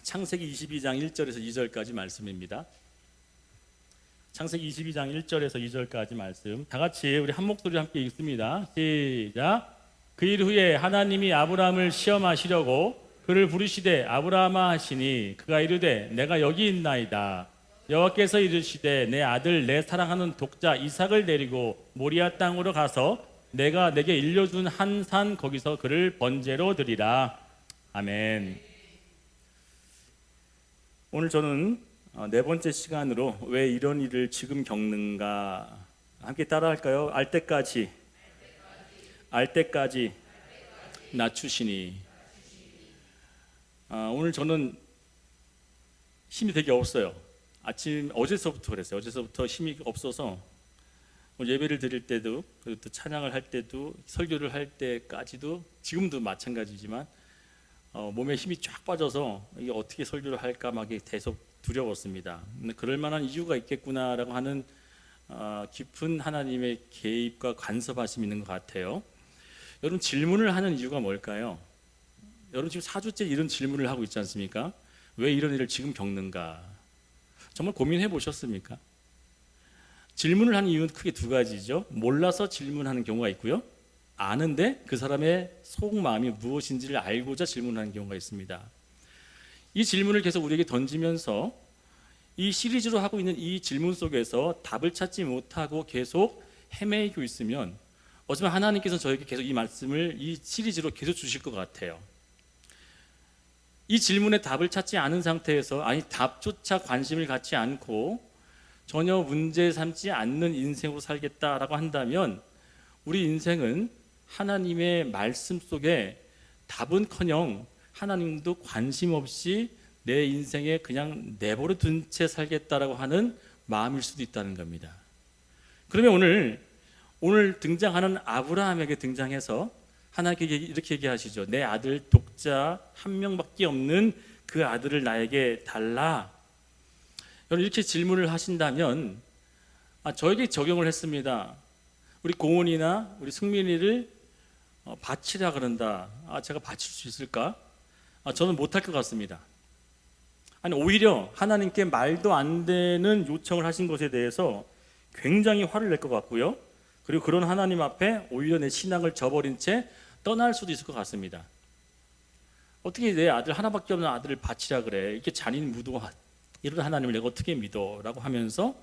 창세기 22장 1절에서 2절까지 말씀입니다. 창세기 22장 1절에서 2절까지 말씀 다 같이 우리 한 목소리로 함께 읽습니다. 시작. 그 일 후에 하나님이 아브라함을 시험하시려고 그를 부르시되 아브라함아 하시니 그가 이르되 내가 여기 있나이다. 여호와께서 이르시되 내 아들 내 사랑하는 독자 이삭을 데리고 모리아 땅으로 가서 내가 내게 일려준 한 산 거기서 그를 번제로 드리라. 아멘. 오늘 저는 네 번째 시간으로 왜 이런 일을 지금 겪는가 함께 따라할까요? 알 때까지 낮추시니. 오늘 저는 힘이 되게 없어요. 어제서부터 그랬어요. 어제서부터 힘이 없어서 예배를 드릴 때도, 그리고 또 찬양을 할 때도, 설교를 할 때까지도, 지금도 마찬가지지만 몸에 힘이 쫙 빠져서 이게 어떻게 설교를 할까 막 계속 두려웠습니다. 근데 그럴 만한 이유가 있겠구나라고 하는 깊은 하나님의 개입과 간섭하심이 있는 것 같아요. 여러분, 질문을 하는 이유가 뭘까요? 여러분 지금 4주째 이런 질문을 하고 있지 않습니까? 왜 이런 일을 지금 겪는가? 정말 고민해 보셨습니까? 질문을 하는 이유는 크게 두 가지죠. 몰라서 질문하는 경우가 있고요, 아는데 그 사람의 속마음이 무엇인지를 알고자 질문하는 경우가 있습니다. 이 질문을 계속 우리에게 던지면서 이 시리즈로 하고 있는 이 질문 속에서 답을 찾지 못하고 계속 헤매고 있으면 어쩌면 하나님께서 저에게 계속 이 말씀을 이 시리즈로 계속 주실 것 같아요. 이 질문에 답을 찾지 않은 상태에서, 답조차 관심을 갖지 않고 전혀 문제 삼지 않는 인생으로 살겠다라고 한다면 우리 인생은 하나님의 말씀 속에 답은커녕 하나님도 관심 없이 내 인생에 그냥 내버려 둔 채 살겠다라고 하는 마음일 수도 있다는 겁니다. 그러면 오늘 등장하는 아브라함에게 등장해서 하나님께 이렇게 얘기하시죠. 내 아들 독자 한 명밖에 없는 그 아들을 나에게 달라. 여러분, 이렇게 질문을 하신다면 저에게 적용을 했습니다. 우리 고은이나 우리 승민이를 바치라 그런다. 제가 바칠 수 있을까? 저는 못할 것 같습니다. 오히려 하나님께 말도 안 되는 요청을 하신 것에 대해서 굉장히 화를 낼 것 같고요, 그리고 그런 하나님 앞에 오히려 내 신앙을 저버린 채 떠날 수도 있을 것 같습니다. 어떻게 내 아들 하나밖에 없는 아들을 바치라 그래? 이렇게 잔인무도한 이런 하나님을 내가 어떻게 믿어? 라고 하면서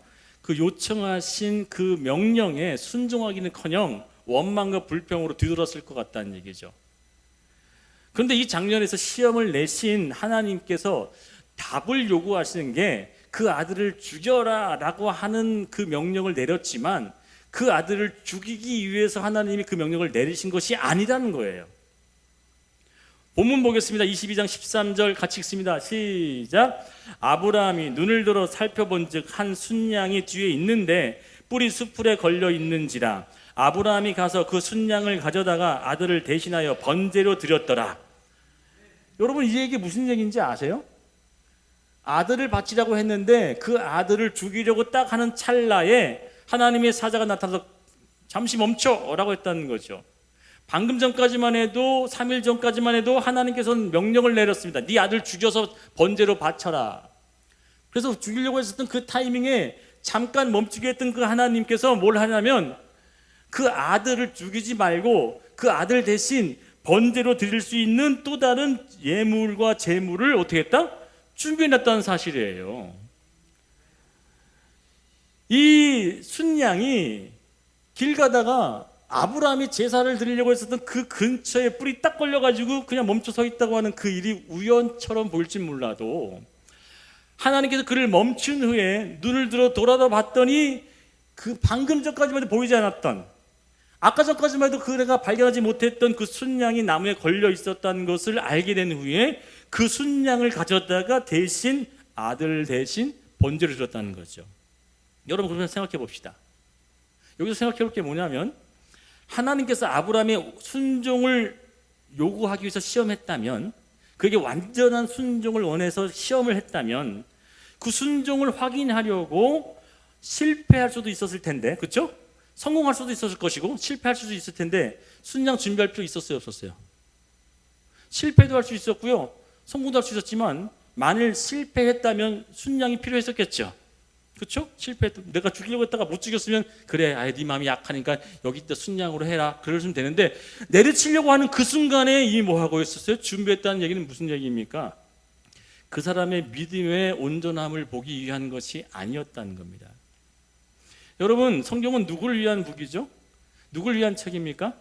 그 요청하신 그 명령에 순종하기는커녕 원망과 불평으로 뒤돌았을 것 같다는 얘기죠. 그런데 이 장면에서 시험을 내신 하나님께서 답을 요구하시는 게 그 아들을 죽여라 라고 하는 그 명령을 내렸지만 그 아들을 죽이기 위해서 하나님이 그 명령을 내리신 것이 아니라는 거예요. 본문 보겠습니다. 22장 13절 같이 읽습니다. 시작. 아브라함이 눈을 들어 살펴본즉 한 순양이 뒤에 있는데 뿔이 수풀에 걸려 있는지라. 아브라함이 가서 그 순양을 가져다가 아들을 대신하여 번제로 드렸더라. 여러분, 이 얘기 무슨 얘기인지 아세요? 아들을 바치라고 했는데 그 아들을 죽이려고 딱 하는 찰나에 하나님의 사자가 나타나서 잠시 멈춰라고 했다는 거죠. 방금 전까지만 해도, 3일 전까지만 해도 하나님께서는 명령을 내렸습니다. 네 아들 죽여서 번제로 바쳐라. 그래서 죽이려고 했었던 그 타이밍에 잠깐 멈추게 했던 그 하나님께서 뭘 하냐면 그 아들을 죽이지 말고 그 아들 대신 번제로 드릴 수 있는 또 다른 예물과 제물을 어떻게 했다? 준비해놨다는 사실이에요. 이 순양이 길 가다가 아브라함이 제사를 드리려고 했었던 그 근처에 뿔이 딱 걸려가지고 그냥 멈춰 서 있다고 하는 그 일이 우연처럼 보일지 몰라도 하나님께서 그를 멈춘 후에 눈을 들어 돌아다 봤더니 그 방금 전까지만 해도 보이지 않았던, 아까 전까지만 해도 그가 발견하지 못했던 그 순양이 나무에 걸려 있었다는 것을 알게 된 후에 그 순양을 가져다가 대신 아들 대신 번제를 드렸다는 거죠. 여러분, 그러면 생각해 봅시다. 여기서 생각해 볼 게 뭐냐면 하나님께서 아브라함의 순종을 요구하기 위해서 시험했다면, 그에게 완전한 순종을 원해서 시험을 했다면 그 순종을 확인하려고 실패할 수도 있었을 텐데, 그렇죠? 성공할 수도 있었을 것이고 실패할 수도 있을 텐데 순양 준비할 필요 있었어요, 없었어요? 실패도 할 수 있었고요, 성공도 할 수 있었지만 만일 실패했다면 순양이 필요했었겠죠. 그렇죠? 실패했다. 내가 죽이려고 했다가 못 죽였으면 그래, 네 마음이 약하니까 여기 있다 순양으로 해라. 그러시면 되는데 내리치려고 하는 그 순간에 이 뭐 하고 있었어요? 준비했다는 얘기는 무슨 얘기입니까? 그 사람의 믿음의 온전함을 보기 위한 것이 아니었다는 겁니다. 여러분, 성경은 누구를 위한 북이죠? 누구를 위한 책입니까?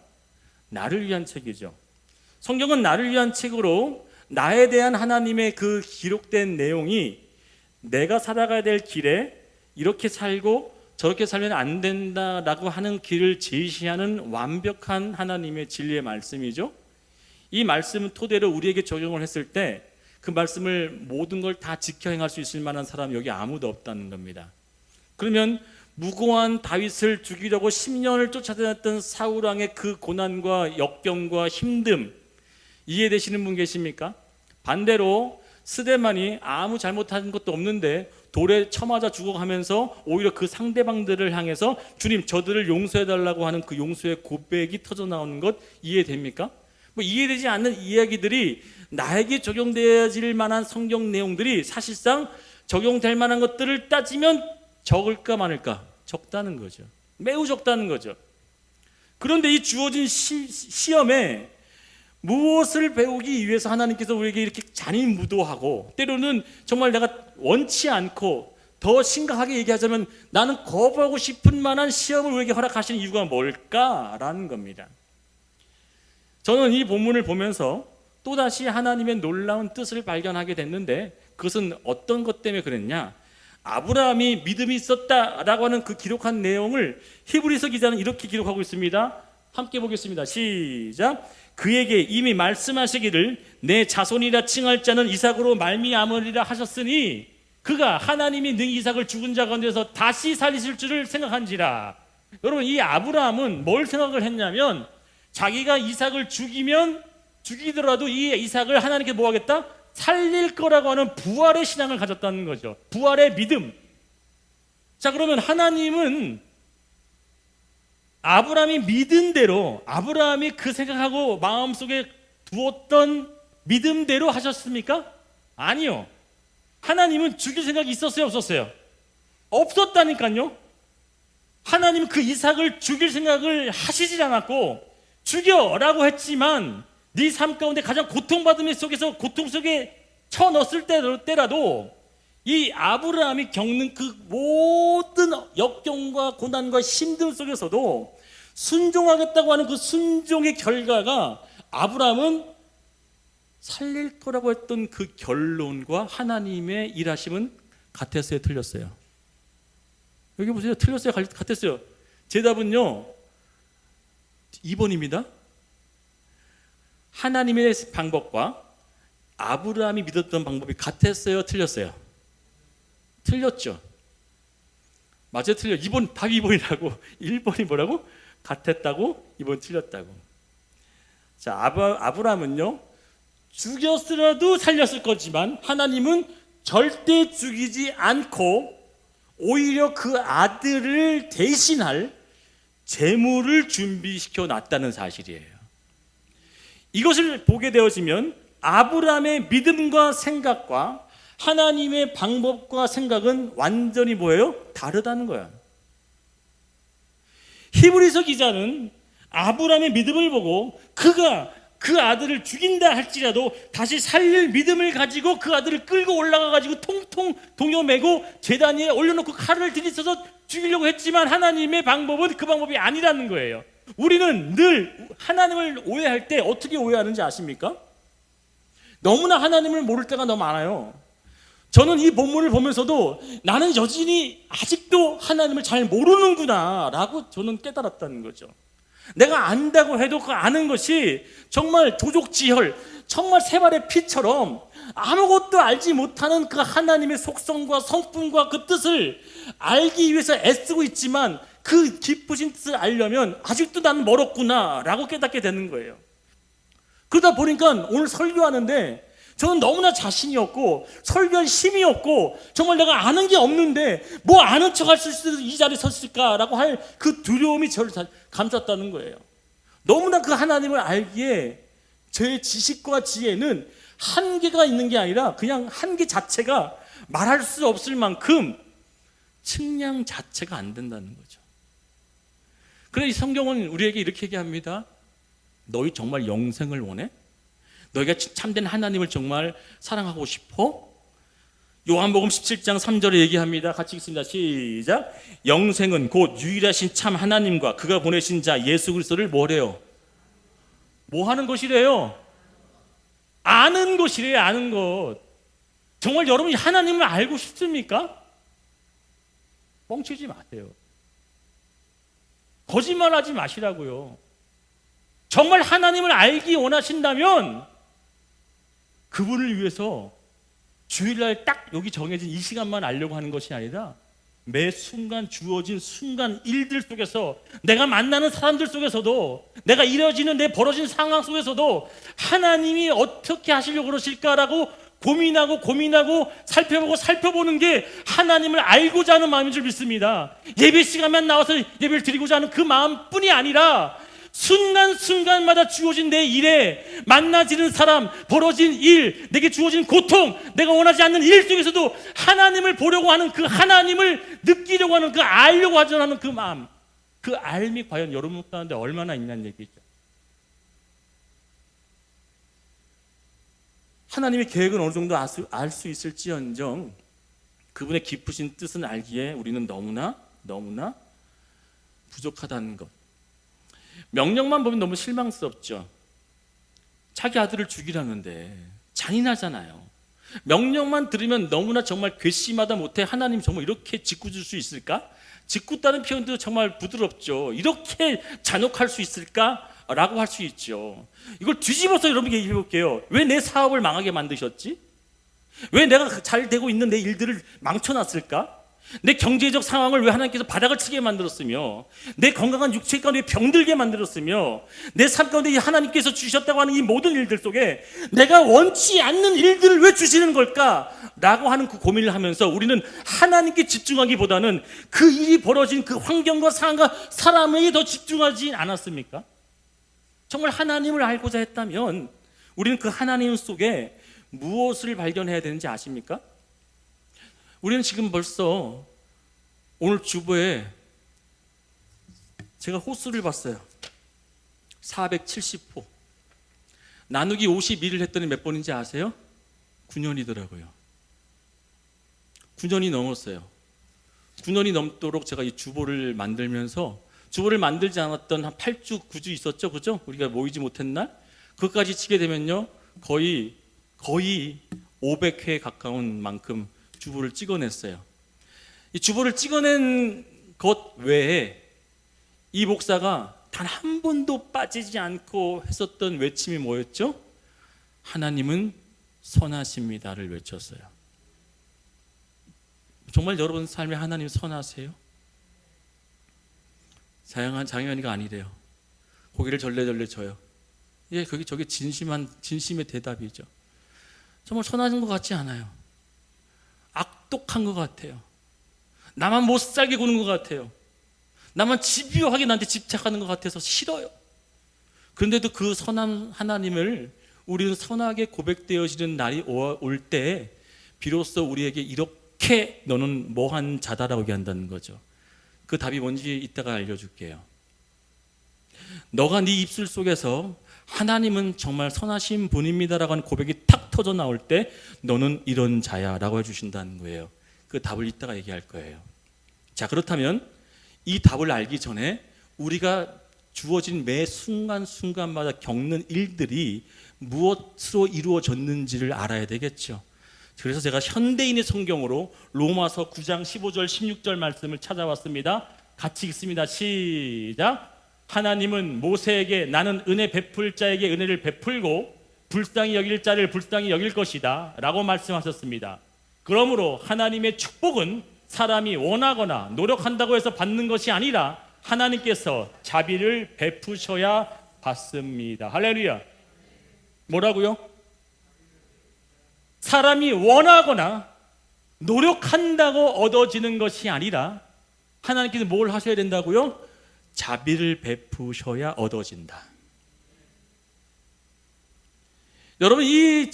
나를 위한 책이죠. 성경은 나를 위한 책으로 나에 대한 하나님의 그 기록된 내용이 내가 살아가야 될 길에 이렇게 살고 저렇게 살면 안 된다라고 하는 길을 제시하는 완벽한 하나님의 진리의 말씀이죠. 이 말씀을 토대로 우리에게 적용을 했을 때 그 말씀을 모든 걸 다 지켜 행할 수 있을 만한 사람 여기 아무도 없다는 겁니다. 그러면 무고한 다윗을 죽이려고 10년을 쫓아다녔던 사울왕의 그 고난과 역경과 힘듦 이해되시는 분 계십니까? 반대로 스데만이 아무 잘못한 것도 없는데 돌에 쳐맞아 죽어가면서 오히려 그 상대방들을 향해서 주님 저들을 용서해달라고 하는 그 용서의 고백이 터져나오는 것 이해됩니까? 뭐 이해되지 않는 이야기들이 나에게 적용되어질 만한 성경 내용들이 사실상 적용될 만한 것들을 따지면 적을까 많을까? 적다는 거죠. 매우 적다는 거죠. 그런데 이 주어진 시험에 무엇을 배우기 위해서 하나님께서 우리에게 이렇게 잔인무도하고 때로는 정말 내가 원치 않고 더 심각하게 얘기하자면 나는 거부하고 싶은 만한 시험을 우리에게 허락하시는 이유가 뭘까라는 겁니다. 저는 이 본문을 보면서 또다시 하나님의 놀라운 뜻을 발견하게 됐는데 그것은 어떤 것 때문에 그랬냐? 아브라함이 믿음이 있었다라고 하는 그 기록한 내용을 히브리서 기자는 이렇게 기록하고 있습니다. 함께 보겠습니다. 시작. 그에게 이미 말씀하시기를 내 자손이라 칭할 자는 이삭으로 말미암으리라 하셨으니 그가 하나님이 능히 이삭을 죽은 자 가운데서 다시 살리실 줄을 생각한지라. 여러분, 이 아브라함은 뭘 생각을 했냐면 자기가 이삭을 죽이더라도 이 이삭을 하나님께 뭐 하겠다? 살릴 거라고 하는 부활의 신앙을 가졌다는 거죠. 부활의 믿음. 자, 그러면 하나님은 아브라함이 믿은 대로, 아브라함이 그 생각하고 마음속에 두었던 믿음대로 하셨습니까? 아니요. 하나님은 죽일 생각이 있었어요, 없었어요? 없었다니까요. 하나님은 그 이삭을 죽일 생각을 하시질 않았고 죽여라고 했지만 네 삶 가운데 가장 고통받음 속에서 고통 속에 쳐넣었을 때라도 이 아브라함이 겪는 그 모든 역경과 고난과 힘듦 속에서도 순종하겠다고 하는 그 순종의 결과가 아브라함은 살릴 거라고 했던 그 결론과 하나님의 일하심은 같았어요, 틀렸어요? 여기 보세요. 틀렸어요, 같았어요? 제 답은요 2번입니다. 하나님의 방법과 아브라함이 믿었던 방법이 같았어요, 틀렸어요? 틀렸죠. 맞아요, 틀려. 2번, 답이 2번이라고. 1번이 뭐라고? 같았다고, 2번 틀렸다고. 자, 아브라함은요 죽였으라도 살렸을 거지만 하나님은 절대 죽이지 않고 오히려 그 아들을 대신할 재물을 준비시켜 놨다는 사실이에요. 이것을 보게 되어지면 아브라함의 믿음과 생각과 하나님의 방법과 생각은 완전히 뭐예요? 다르다는 거야. 히브리서 기자는 아브라함의 믿음을 보고 그가 그 아들을 죽인다 할지라도 다시 살릴 믿음을 가지고 그 아들을 끌고 올라가가지고 통통 동여매고 제단 위에 올려놓고 칼을 들이써서 죽이려고 했지만 하나님의 방법은 그 방법이 아니라는 거예요. 우리는 늘 하나님을 오해할 때 어떻게 오해하는지 아십니까? 너무나 하나님을 모를 때가 너무 많아요. 저는 이 본문을 보면서도 나는 여전히 아직도 하나님을 잘 모르는구나 라고 저는 깨달았다는 거죠. 내가 안다고 해도 그 아는 것이 정말 조족지혈, 정말 새발의 피처럼 아무것도 알지 못하는 그 하나님의 속성과 성품과 그 뜻을 알기 위해서 애쓰고 있지만 그 깊으신 뜻을 알려면 아직도 나는 멀었구나 라고 깨닫게 되는 거예요. 그러다 보니까 오늘 설교하는데 저는 너무나 자신이 없고 설교할 힘이 없고 정말 내가 아는 게 없는데 뭐 아는 척 할 수 있어서 이 자리에 섰을까라고 할 그 두려움이 저를 감쌌다는 거예요. 너무나 그 하나님을 알기에 제 지식과 지혜는 한계가 있는 게 아니라 그냥 한계 자체가 말할 수 없을 만큼 측량 자체가 안 된다는 거죠. 그래서 이 성경은 우리에게 이렇게 얘기합니다. 너희 정말 영생을 원해? 너희가 참된 하나님을 정말 사랑하고 싶어? 요한복음 17장 3절에 얘기합니다. 같이 읽습니다. 시작. 영생은 곧 유일하신 참 하나님과 그가 보내신 자 예수 그리스도를 뭐래요? 뭐 하는 것이래요? 아는 것이래요. 아는 것. 정말 여러분이 하나님을 알고 싶습니까? 뻥치지 마세요. 거짓말하지 마시라고요. 정말 하나님을 알기 원하신다면 그분을 위해서 주일날 딱 여기 정해진 이 시간만 알려고 하는 것이 아니라 매 순간 주어진 순간 일들 속에서, 내가 만나는 사람들 속에서도, 내가 이뤄지는 내 벌어진 상황 속에서도 하나님이 어떻게 하시려고 그러실까라고 고민하고 살펴보는 게 하나님을 알고자 하는 마음인 줄 믿습니다. 예배 시간만 나와서 예배를 드리고자 하는 그 마음뿐이 아니라 순간순간마다 주어진 내 일에, 만나지는 사람, 벌어진 일, 내게 주어진 고통, 내가 원하지 않는 일 속에서도 하나님을 보려고 하는, 그 하나님을 느끼려고 하는, 그 알려고 하는 그 마음, 그 알미 과연 여러분 가운데 얼마나 있냐는 얘기죠. 하나님의 계획은 어느 정도 알 수 있을지언정 그분의 깊으신 뜻은 알기에 우리는 너무나 부족하다는 것. 명령만 보면 너무 실망스럽죠. 자기 아들을 죽이라는데 잔인하잖아요. 명령만 들으면 너무나 정말 괘씸하다 못해 하나님 정말 이렇게 짓궂을 수 있을까? 짓궂다는 표현도 정말 부드럽죠. 이렇게 잔혹할 수 있을까? 라고 할 수 있죠. 이걸 뒤집어서 여러분께 얘기해 볼게요. 왜 내 사업을 망하게 만드셨지? 왜 내가 잘 되고 있는 내 일들을 망쳐놨을까? 내 경제적 상황을 왜 하나님께서 바닥을 치게 만들었으며, 내 건강한 육체 가운데 병들게 만들었으며, 내 삶 가운데 하나님께서 주셨다고 하는 이 모든 일들 속에 내가 원치 않는 일들을 왜 주시는 걸까? 라고 하는 그 고민을 하면서 우리는 하나님께 집중하기보다는 그 일이 벌어진 그 환경과 상황과 사람에게 더 집중하지 않았습니까? 정말 하나님을 알고자 했다면 우리는 그 하나님 속에 무엇을 발견해야 되는지 아십니까? 우리는 지금 벌써 오늘 주보에 제가 호수를 봤어요. 470호. 나누기 52를 했더니 몇 번인지 아세요? 9년이더라고요. 9년이 넘었어요. 9년이 넘도록 제가 이 주보를 만들면서, 주보를 만들지 않았던 한 8주, 9주 있었죠, 그죠? 우리가 모이지 못한 날, 그것까지 치게 되면요, 거의 500회 가까운 만큼 주보를 찍어냈어요. 이 주보를 찍어낸 것 외에 이 목사가 단 한 번도 빠지지 않고 했었던 외침이 뭐였죠? 하나님은 선하십니다를 외쳤어요. 정말 여러분 삶에 하나님 선하세요? 장현이가 아니래요. 고개를 절레절레 져요. 예, 저게 진심의 대답이죠. 정말 선하신 것 같지 않아요. 악독한 것 같아요. 나만 못 살게 구는 것 같아요. 나만 집요하게 나한테 집착하는 것 같아서 싫어요. 그런데도 그 선한 하나님을 우리는 선하게 고백되어지는 날이 올 때 비로소 우리에게 이렇게 너는 뭐한 자다라고 얘기한다는 거죠. 그 답이 뭔지 이따가 알려줄게요. 너가 네 입술 속에서 하나님은 정말 선하신 분입니다라고 하는 고백이 탁 터져 나올 때 너는 이런 자야 라고 해주신다는 거예요. 그 답을 이따가 얘기할 거예요. 자, 그렇다면 이 답을 알기 전에 우리가 주어진 매 순간순간마다 겪는 일들이 무엇으로 이루어졌는지를 알아야 되겠죠. 그래서 제가 현대인의 성경으로 로마서 9장 15절 16절 말씀을 찾아왔습니다. 같이 읽습니다. 시작. 하나님은 모세에게 나는 은혜 베풀 자에게 은혜를 베풀고 불쌍히 여길 자를 불쌍히 여길 것이다 라고 말씀하셨습니다. 그러므로 하나님의 축복은 사람이 원하거나 노력한다고 해서 받는 것이 아니라 하나님께서 자비를 베푸셔야 받습니다. 할렐루야. 뭐라고요? 사람이 원하거나 노력한다고 얻어지는 것이 아니라 하나님께서 뭘 하셔야 된다고요? 자비를 베푸셔야 얻어진다. 여러분, 이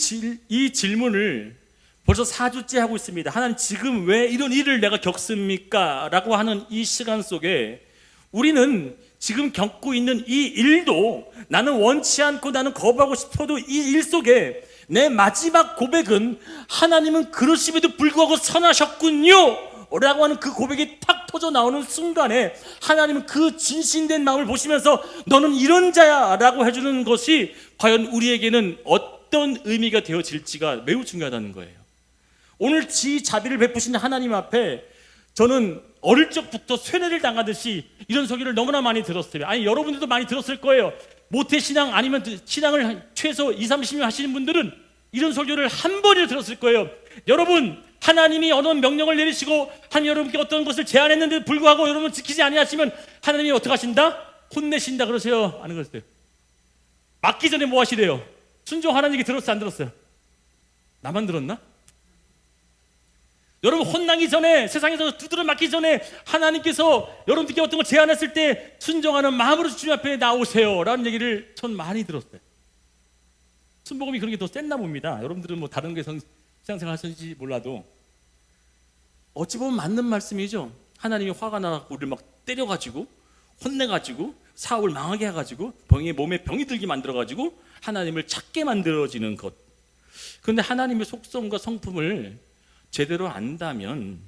질문을 벌써 4주째 하고 있습니다. 하나님, 지금 왜 이런 일을 내가 겪습니까? 라고 하는 이 시간 속에 우리는 지금 겪고 있는 이 일도 나는 원치 않고 나는 거부하고 싶어도 이 일 속에 내 마지막 고백은 하나님은 그러심에도 불구하고 선하셨군요 라고 하는 그 고백이 탁 터져 나오는 순간에 하나님은 그 진실된 마음을 보시면서 너는 이런 자야 라고 해주는 것이 과연 우리에게는 어떤 의미가 되어질지가 매우 중요하다는 거예요. 오늘 지 자비를 베푸신 하나님 앞에 저는 어릴 적부터 쇠뇌를 당하듯이 이런 소리를 너무나 많이 들었어요. 아니, 여러분들도 많이 들었을 거예요. 모태신앙 아니면 신앙을 최소 20-30년 하시는 분들은 이런 설교를 한 번이라도 들었을 거예요. 여러분, 하나님이 어느 명령을 내리시고 하나님 여러분께 어떤 것을 제안했는데도 불구하고 여러분 지키지 아니하시면 하나님이 어떻게 하신다? 혼내신다 그러세요? 안 그러세요? 맞기 전에 뭐 하시래요? 순종하라는 얘기 들었어요? 안 들었어요? 나만 들었나? 여러분, 혼나기 전에, 세상에서 두드려 맞기 전에 하나님께서 여러분들께 어떤 걸 제안했을 때 순종하는 마음으로 주님 앞에 나오세요 라는 얘기를 전 많이 들었어요. 순복음이 그런 게 더 셌나 봅니다. 여러분들은 뭐 다른 게 신앙생활 하시는지 몰라도 어찌 보면 맞는 말씀이죠. 하나님이 화가 나고 우리를 막 때려가지고 혼내가지고 사업을 망하게 해가지고 몸에 병이 들게 만들어가지고 하나님을 찾게 만들어지는 것. 그런데 하나님의 속성과 성품을 제대로 안다면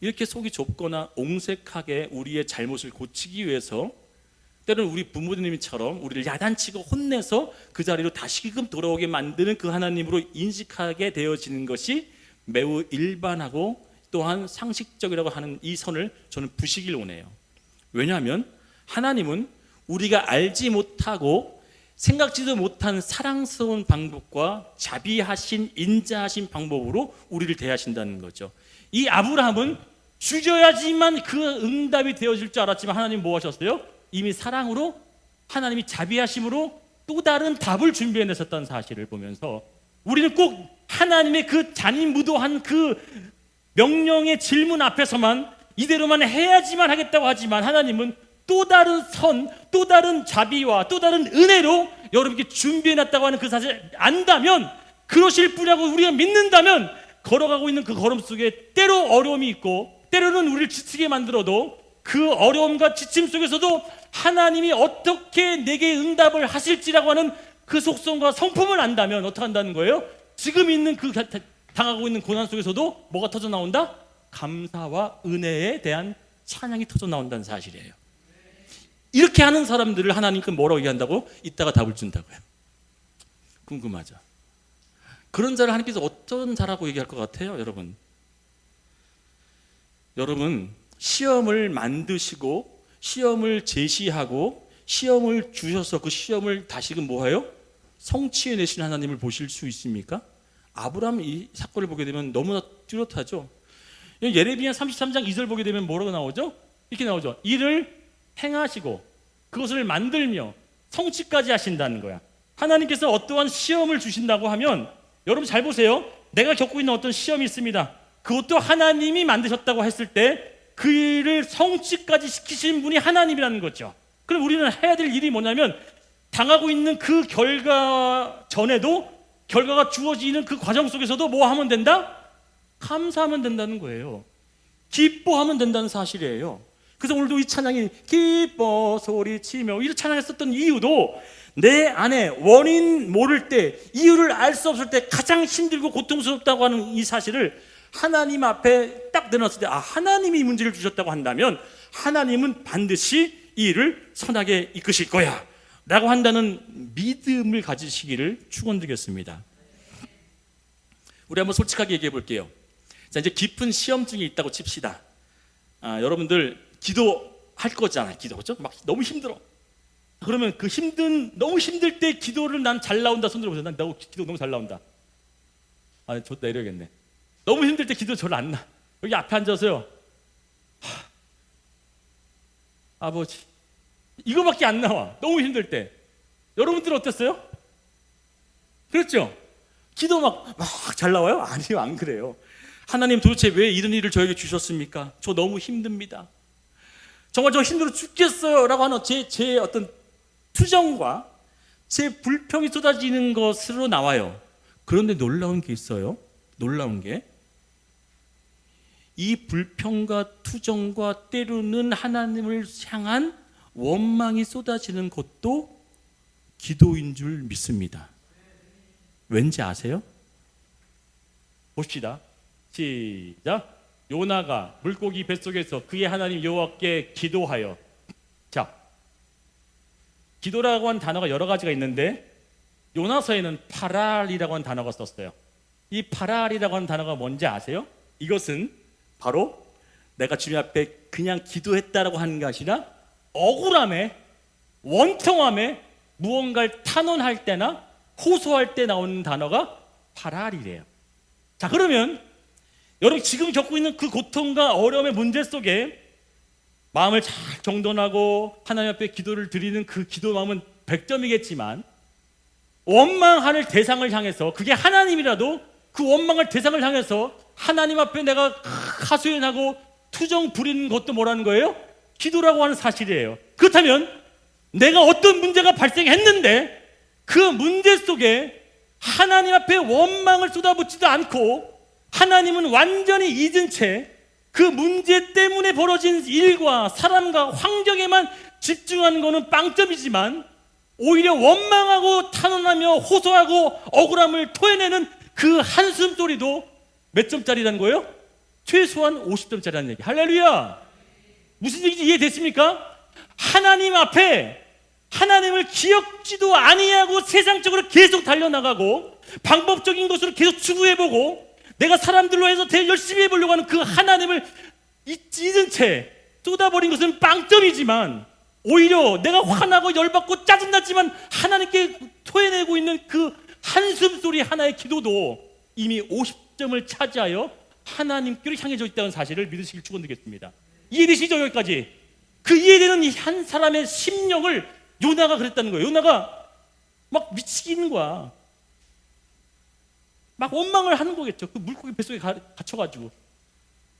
이렇게 속이 좁거나 옹색하게 우리의 잘못을 고치기 위해서 때로는 우리 부모님처럼 우리를 야단치고 혼내서 그 자리로 다시금 돌아오게 만드는 그 하나님으로 인식하게 되어지는 것이 매우 일반하고 또한 상식적이라고 하는 이 선을 저는 부시길 원해요. 왜냐하면 하나님은 우리가 알지 못하고 생각지도 못한 사랑스러운 방법과 자비하신 인자하신 방법으로 우리를 대하신다는 거죠. 이 아브라함은 죽여야지만 그 응답이 되어질 줄 알았지만 하나님 뭐 하셨어요? 이미 사랑으로 하나님이 자비하심으로 또 다른 답을 준비해 내셨다는 사실을 보면서 우리는 꼭 하나님의 그 잔인무도한 그 명령의 질문 앞에서만 이대로만 해야지만 하겠다고 하지만 하나님은 또 다른 선, 또 다른 자비와 또 다른 은혜로 여러분께 준비해놨다고 하는 그 사실을 안다면, 그러실 분이라고 우리가 믿는다면 걸어가고 있는 그 걸음 속에 때로 어려움이 있고 때로는 우리를 지치게 만들어도 그 어려움과 지침 속에서도 하나님이 어떻게 내게 응답을 하실지라고 하는 그 속성과 성품을 안다면 어떻게 한다는 거예요? 지금 있는 그 당하고 있는 고난 속에서도 뭐가 터져 나온다? 감사와 은혜에 대한 찬양이 터져 나온다는 사실이에요. 이렇게 하는 사람들을 하나님께 뭐라고 얘기한다고? 이따가 답을 준다고요. 궁금하죠? 그런 자를 하나님께서 어떤 자라고 얘기할 것 같아요, 여러분? 여러분, 시험을 만드시고 시험을 제시하고 시험을 주셔서 그 시험을 다시금 뭐해요? 성취해내신 하나님을 보실 수 있습니까? 아브라함 이 사건을 보게 되면 너무나 뚜렷하죠. 예레미야 33장 2절 보게 되면 뭐라고 나오죠? 이렇게 나오죠. 이를 행하시고 그것을 만들며 성취까지 하신다는 거야. 하나님께서 어떠한 시험을 주신다고 하면 여러분 잘 보세요. 내가 겪고 있는 어떤 시험이 있습니다. 그것도 하나님이 만드셨다고 했을 때 그 일을 성취까지 시키신 분이 하나님이라는 거죠. 그럼 우리는 해야 될 일이 뭐냐면 당하고 있는 그 결과 전에도 결과가 주어지는 그 과정 속에서도 뭐 하면 된다? 감사하면 된다는 거예요. 기뻐하면 된다는 사실이에요. 그래서 오늘도 이 찬양이 기뻐 소리치며 이렇게 찬양했었던 이유도 내 안에 원인 모를 때, 이유를 알 수 없을 때 가장 힘들고 고통스럽다고 하는 이 사실을 하나님 앞에 딱 내놨을 때 하나님이 이 문제를 주셨다고 한다면 하나님은 반드시 이 일을 선하게 이끄실 거야 라고 한다는 믿음을 가지시기를 축원드리겠습니다. 우리 한번 솔직하게 얘기해 볼게요. 자, 이제 깊은 시험증이 있다고 칩시다. 여러분들 기도할 거잖아요. 기도, 그렇죠? 막 너무 힘들어. 그러면 그 너무 힘들 때 기도를 난 잘 나온다 손 들어보세요. 난 기도 너무 잘 나온다. 좋다 이러겠네. 너무 힘들 때 기도 잘 안 나. 여기 앞에 앉아서요. 아버지, 이거밖에 안 나와. 너무 힘들 때. 여러분들 어땠어요? 그렇죠? 기도 막 잘 나와요? 아니요, 안 그래요. 하나님 도대체 왜 이런 일을 저에게 주셨습니까? 저 너무 힘듭니다. 정말 저 힘들어 죽겠어요 라고 하는 제 어떤 투정과 제 불평이 쏟아지는 것으로 나와요. 그런데 놀라운 게 있어요. 놀라운 게, 이 불평과 투정과 때로는 하나님을 향한 원망이 쏟아지는 것도 기도인 줄 믿습니다. 왠지 아세요? 봅시다. 시작. 요나가 물고기 뱃속에서 그의 하나님 여호와께 기도하여. 자, 기도라고 하는 단어가 여러 가지가 있는데 요나서에는 파랄이라고 하는 단어가 썼어요. 이 파랄이라고 하는 단어가 뭔지 아세요? 이것은 바로 내가 주님 앞에 그냥 기도했다라고 하는 게 아니라 억울함에, 원통함에 무언가를 탄원할 때나 호소할 때 나오는 단어가 파랄이래요. 자, 그러면 여러분 지금 겪고 있는 그 고통과 어려움의 문제 속에 마음을 잘 정돈하고 하나님 앞에 기도를 드리는 그 기도 마음은 100점이겠지만 원망할 대상을 향해서, 그게 하나님이라도 그 원망할 대상을 향해서 하나님 앞에 내가 하소연하고 투정 부리는 것도 뭐라는 거예요? 기도라고 하는 사실이에요. 그렇다면 내가 어떤 문제가 발생했는데 그 문제 속에 하나님 앞에 원망을 쏟아붓지도 않고 하나님은 완전히 잊은 채 그 문제 때문에 벌어진 일과 사람과 환경에만 집중하는 것은 빵점이지만 오히려 원망하고 탄원하며 호소하고 억울함을 토해내는 그 한숨 소리도 몇 점짜리라는 거예요? 최소한 50점짜리라는 얘기. 할렐루야! 무슨 얘기인지 이해됐습니까? 하나님 앞에 하나님을 기억지도 아니하고 세상적으로 계속 달려나가고 방법적인 것으로 계속 추구해보고 내가 사람들로 해서 되게 열심히 해보려고 하는 그 하나님을 잊은 채 쏟아버린 것은 빵점이지만 오히려 내가 화나고 열받고 짜증났지만 하나님께 토해내고 있는 그 한숨 소리 하나의 기도도 이미 50점을 차지하여 하나님께로 향해져 있다는 사실을 믿으시길 축원드리겠습니다. 이해되시죠? 여기까지. 그 이해되는 이 한 사람의 심령을 요나가 그랬다는 거예요. 요나가 막 미치겠는 거야. 막 원망을 하는 거겠죠. 그 물고기 뱃속에 갇혀가지고.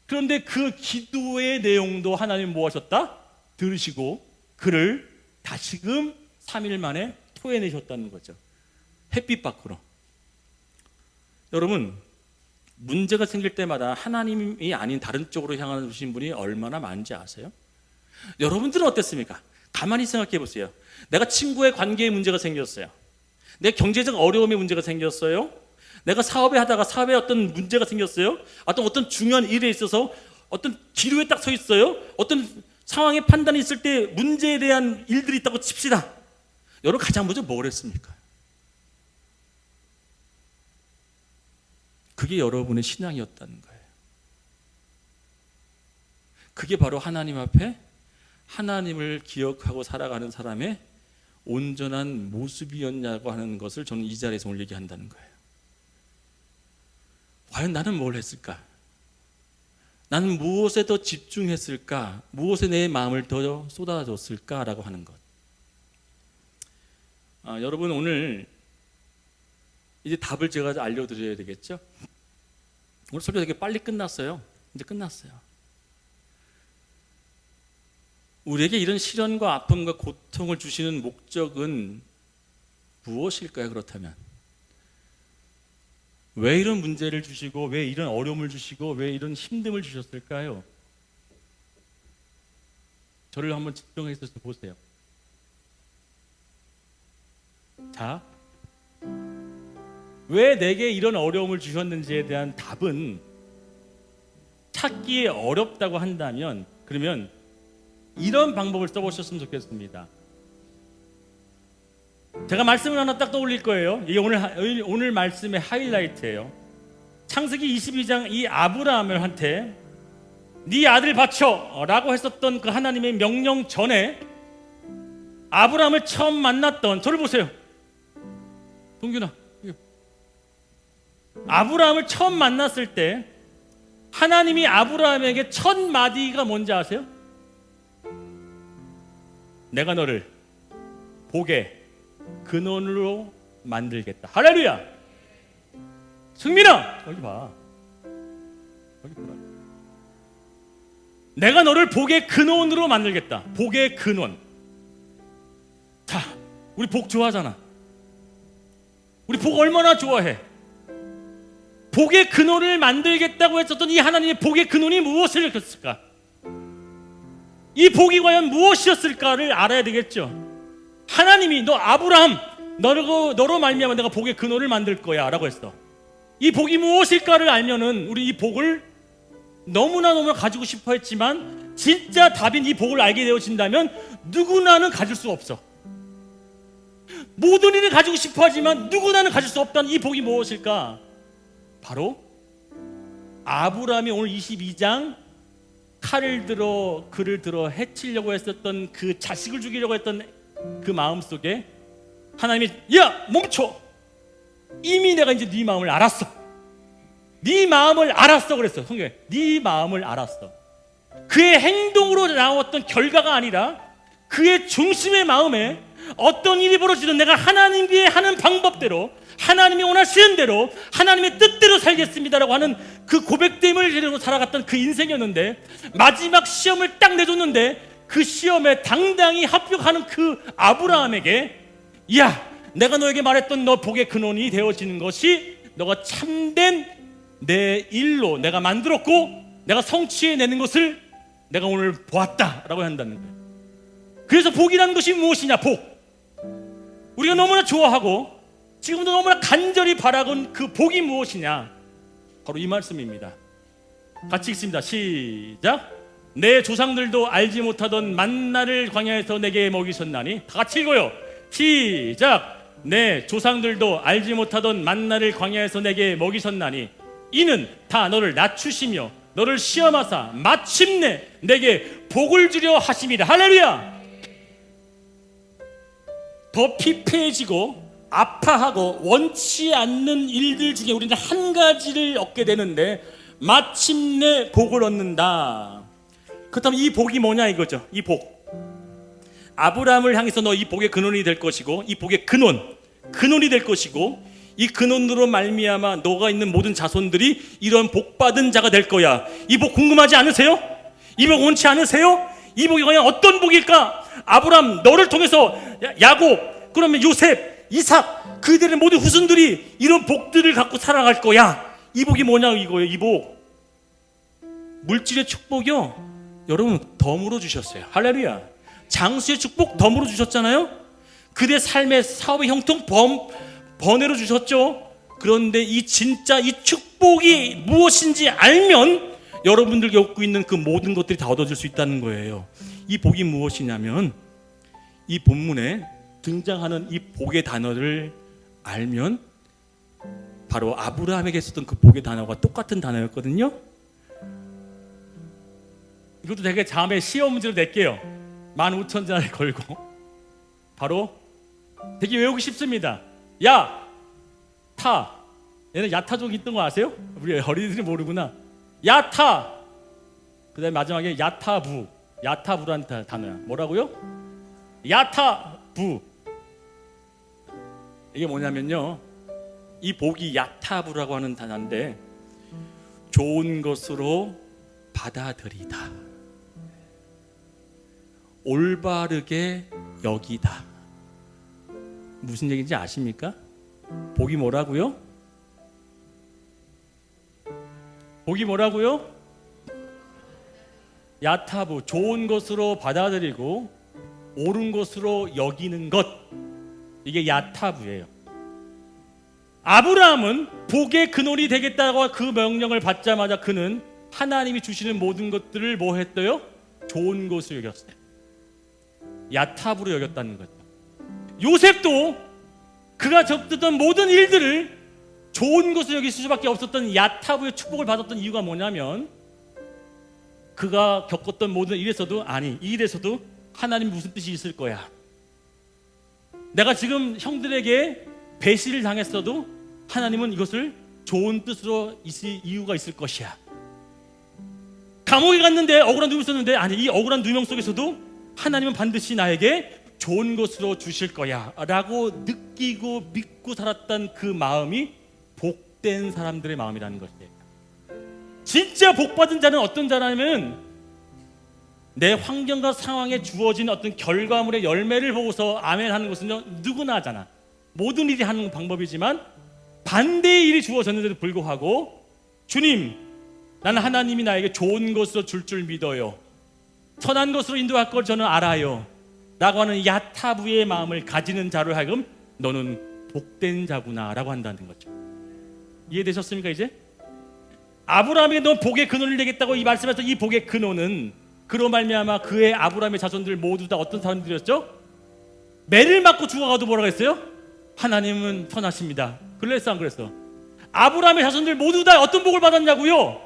그런데 그 기도의 내용도 하나님 뭐 하셨다? 들으시고 그를 다시금 3일 만에 토해내셨다는 거죠. 햇빛 밖으로. 여러분, 문제가 생길 때마다 하나님이 아닌 다른 쪽으로 향하신 분이 얼마나 많은지 아세요? 여러분들은 어땠습니까? 가만히 생각해 보세요. 내가 친구의 관계에 문제가 생겼어요. 내 경제적 어려움에 문제가 생겼어요. 내가 사업에 하다가 사업에 어떤 문제가 생겼어요. 어떤 중요한 일에 있어서 어떤 기로에 딱 서 있어요. 어떤 상황의 판단이 있을 때 문제에 대한 일들이 있다고 칩시다. 여러분 가장 먼저 뭘 했습니까? 그게 여러분의 신앙이었다는 거예요. 그게 바로 하나님 앞에 하나님을 기억하고 살아가는 사람의 온전한 모습이었냐고 하는 것을 저는 이 자리에서 오늘 얘기한다는 거예요. 과연 나는 뭘 했을까? 나는 무엇에 더 집중했을까? 무엇에 내 마음을 더 쏟아줬을까라고 하는 것. 여러분 오늘 이제 답을 제가 알려드려야 되겠죠? 오늘 설교 되게 빨리 끝났어요. 이제 끝났어요. 우리에게 이런 시련과 아픔과 고통을 주시는 목적은 무엇일까요? 그렇다면 왜 이런 문제를 주시고 왜 이런 어려움을 주시고 왜 이런 힘듦을 주셨을까요? 저를 한번 집중해서 보세요. 자, 왜 내게 이런 어려움을 주셨는지에 대한 답은 찾기 어렵다고 한다면 그러면 이런 방법을 써보셨으면 좋겠습니다. 제가 말씀을 하나 딱 떠올릴 거예요. 이게 오늘 말씀의 하이라이트예요. 창세기 22장 이 아브라함을 한테 네 아들 바쳐 라고 했었던 그 하나님의 명령 전에 아브라함을 처음 만났던, 저를 보세요 동균아, 아브라함을 처음 만났을 때 하나님이 아브라함에게 첫 마디가 뭔지 아세요? 내가 너를 복의 근원으로 만들겠다. 할렐루야. 승민아 여기 봐. 여기 보라. 내가 너를 복의 근원으로 만들겠다. 복의 근원. 자, 우리 복 좋아하잖아. 우리 복 얼마나 좋아해. 복의 근원을 만들겠다고 했었던 이 하나님의 복의 근원이 무엇이었을까? 이 복이 과연 무엇이었을까를 알아야 되겠죠. 하나님이 너 아브라함 너로 말미암아 내가 복의 근원을 만들 거야 라고 했어. 이 복이 무엇일까를 알면은 우리 이 복을 너무나 가지고 싶어 했지만 진짜 답인 이 복을 알게 되어진다면 누구나는 가질 수 없어. 모든 일을 가지고 싶어 하지만 누구나는 가질 수 없다는 이 복이 무엇일까? 바로 아브라함이 오늘 22장 칼을 들어 그를 들어 해치려고 했었던 그 자식을 죽이려고 했던 그 마음 속에 하나님이 야 멈춰, 이미 내가 이제 네 마음을 알았어. 네 마음을 알았어 그랬어. 성경에 네 마음을 알았어. 그의 행동으로 나왔던 결과가 아니라 그의 중심의 마음에 어떤 일이 벌어지든 내가 하나님께 하는 방법대로, 하나님이 원하시는 대로, 하나님의 뜻대로 살겠습니다라고 하는 그 고백됨을 가지고 살아갔던 그 인생이었는데, 마지막 시험을 딱 내줬는데 그 시험에 당당히 합격하는 그 아브라함에게 야, 내가 너에게 말했던 너 복의 근원이 되어지는 것이 너가 참된 내 일로 내가 만들었고 내가 성취해내는 것을 내가 오늘 보았다라고 한다는 거예요. 그래서 복이라는 것이 무엇이냐? 복, 우리가 너무나 좋아하고 지금도 너무나 간절히 바라건 그 복이 무엇이냐? 바로 이 말씀입니다. 같이 읽습니다. 시작. 내 조상들도 알지 못하던 만나를 광야에서 내게 먹이셨나니. 다 같이 읽어요. 시작. 내 조상들도 알지 못하던 만나를 광야에서 내게 먹이셨나니 이는 다 너를 낮추시며 너를 시험하사 마침내 내게 복을 주려 하심이라. 할렐루야. 더 피폐해지고 아파하고 원치 않는 일들 중에 우리는 한 가지를 얻게 되는데 마침내 복을 얻는다. 그렇다면 이 복이 뭐냐 이거죠. 이 복, 아브라함을 향해서 너 이 복의 근원이 될 것이고, 이 복의 근원이 될 것이고, 이 근원으로 말미암아 너가 있는 모든 자손들이 이런 복받은 자가 될 거야. 이 복 궁금하지 않으세요? 이 복 원치 않으세요? 이 복이 과연 어떤 복일까? 아브라함 너를 통해서 야곱, 그러면 요셉, 이삭, 그들의 모든 후손들이 이런 복들을 갖고 살아갈 거야. 이 복이 뭐냐 이거예요. 이 복, 물질의 축복이요 여러분 덤으로 주셨어요. 할렐루야. 장수의 축복 덤으로 주셨잖아요. 그대 삶의 사업의 형통 번외로 주셨죠. 그런데 이 진짜 이 축복이 무엇인지 알면 여러분들 겪고 있는 그 모든 것들이 다 얻어질 수 있다는 거예요. 이 복이 무엇이냐면 이 본문에 등장하는 이 복의 단어를 알면 바로 아브라함에게 썼던 그 복의 단어가 똑같은 단어였거든요. 이것도 되게 다음에 시험 문제로 낼게요. 15,000자를 걸고. 바로 되게 외우기 쉽습니다. 야, 타. 얘는 야타족이 있던 거 아세요? 우리 어린이들이 모르구나. 야타. 그 다음에 마지막에 야타부. 야타부라는 단어야. 뭐라고요? 야타부. 이게 뭐냐면요, 이 복이 야타부라고 하는 단어인데 좋은 것으로 받아들이다, 올바르게 여기다. 무슨 얘기인지 아십니까? 복이 뭐라고요? 복이 뭐라고요? 야타부, 좋은 것으로 받아들이고 옳은 것으로 여기는 것, 이게 야타부예요. 아브라함은 복의 근원이 되겠다고 그 명령을 받자마자 그는 하나님이 주시는 모든 것들을 뭐 했어요? 좋은 것으로 여겼어요. 야타부로 여겼다는 거죠. 요셉도 그가 겪었던 모든 일들을 좋은 것으로 여길 수밖에 없었던 야타부의 축복을 받았던 이유가 뭐냐면 그가 겪었던 모든 일에서도, 아니 이 일에서도 하나님 무슨 뜻이 있을 거야. 내가 지금 형들에게 배신을 당했어도 하나님은 이것을 좋은 뜻으로 있을 이유가 있을 것이야. 감옥에 갔는데 억울한 누명이 있었는데, 아니 이 억울한 누명 속에서도 하나님은 반드시 나에게 좋은 것으로 주실 거야 라고 느끼고 믿고 살았던 그 마음이 복된 사람들의 마음이라는 것이에요. 진짜 복받은 자는 어떤 자라면 내 환경과 상황에 주어진 어떤 결과물의 열매를 보고서 아멘 하는 것은 누구나 하잖아. 모든 일이 하는 방법이지만 반대의 일이 주어졌는데도 불구하고 주님, 나는 하나님이 나에게 좋은 것으로 줄 믿어요, 선한 것으로 인도할 걸 저는 알아요 라고 하는 야타부의 마음을 가지는 자로 하여금 너는 복된 자구나 라고 한다는 거죠. 이해되셨습니까? 이제 아브라함에게 넌 복의 근원을 내겠다고 이 말씀에서 이 복의 근원은 그로 말미암아 그의 아브라함의 자손들 모두 다 어떤 사람들이었죠? 매를 맞고 죽어가도 뭐라고 했어요? 하나님은 선하십니다. 그랬어 안 그랬어? 아브라함의 자손들 모두 다 어떤 복을 받았냐고요?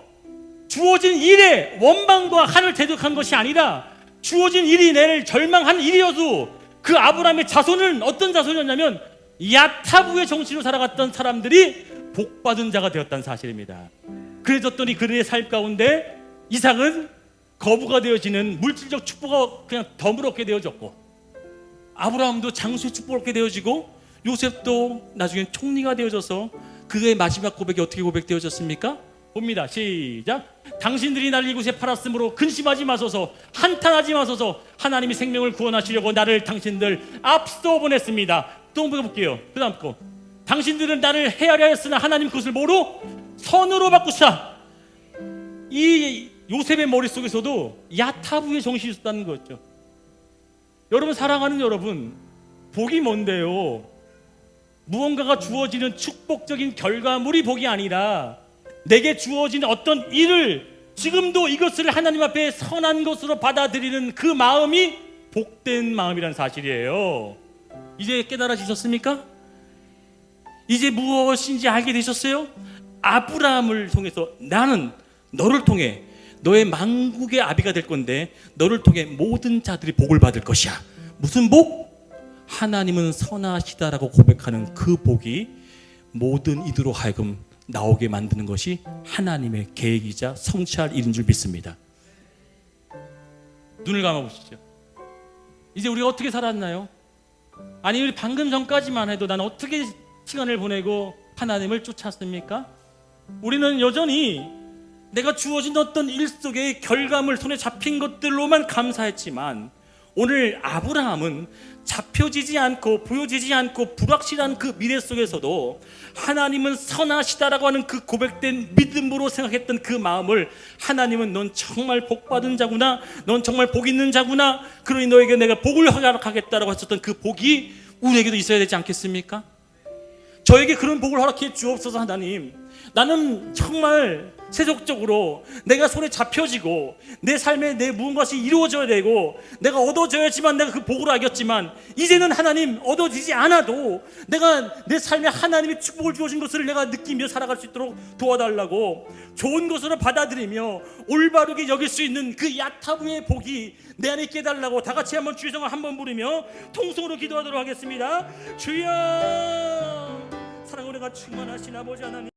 주어진 일에 원망과 한을 대적한 것이 아니라 주어진 일이 내를 절망한 일이어도 그 아브라함의 자손은 어떤 자손이었냐면 야타부의 정신으로 살아갔던 사람들이 복받은 자가 되었다는 사실입니다. 그래졌더니 그들의 삶 가운데 이삭은 거부가 되어지는 물질적 축복을 그냥 더물었게 되어졌고, 아브라함도 장수의 축복을 얻게 되어지고, 요셉도 나중에 총리가 되어져서 그의 마지막 고백이 어떻게 고백되어졌습니까? 봅니다. 시작. 당신들이 나를 이곳에 팔았으므로 근심하지 마소서, 한탄하지 마소서. 하나님이 생명을 구원하시려고 나를 당신들 앞서 보냈습니다. 또 한번 볼게요. 그 다음 거. 당신들은 나를 헤아려 했으나 하나님 그것을 뭐로? 선으로 바꾸사. 이 요셉의 머릿속에서도 야타부의 정신이 있었다는 거죠. 여러분, 사랑하는 여러분, 복이 뭔데요? 무언가가 주어지는 축복적인 결과물이 복이 아니라 내게 주어진 어떤 일을 지금도 이것을 하나님 앞에 선한 것으로 받아들이는 그 마음이 복된 마음이라는 사실이에요. 이제 깨달아지셨습니까? 이제 무엇인지 알게 되셨어요? 아브라함을 통해서 나는 너를 통해 너의 만국의 아비가 될 건데 너를 통해 모든 자들이 복을 받을 것이야. 무슨 복? 하나님은 선하시다라고 고백하는 그 복이 모든 이들로 하여금 나오게 만드는 것이 하나님의 계획이자 성취할 일인 줄 믿습니다. 눈을 감아보시죠. 이제 우리가 어떻게 살았나요? 아니, 우리 방금 전까지만 해도 난 어떻게 시간을 보내고 하나님을 쫓았습니까? 우리는 여전히 내가 주어진 어떤 일 속의 결과물, 손에 잡힌 것들로만 감사했지만, 오늘 아브라함은 잡혀지지 않고 보여지지 않고 불확실한 그 미래 속에서도 하나님은 선하시다라고 하는 그 고백된 믿음으로 생각했던 그 마음을, 하나님은 넌 정말 복받은 자구나, 넌 정말 복 있는 자구나, 그러니 너에게 내가 복을 허락하겠다라고 했었던 그 복이 우리에게도 있어야 되지 않겠습니까? 저에게 그런 복을 허락해 주옵소서. 하나님, 나는 정말 세속적으로 내가 손에 잡혀지고 내 삶에 내 무언가가 이루어져야 되고 내가 얻어져야지만 내가 그 복을 알겠지만, 이제는 하나님 얻어지지 않아도 내가 내 삶에 하나님의 축복을 주어진 것을 내가 느끼며 살아갈 수 있도록 도와달라고, 좋은 것으로 받아들이며 올바르게 여길 수 있는 그 야타부의 복이 내 안에 있게 해달라고 다 같이 한번 주의 성을 한번 부르며 통성으로 기도하도록 하겠습니다. 주여, 사랑으로 내가 충만하신 아버지 하나님,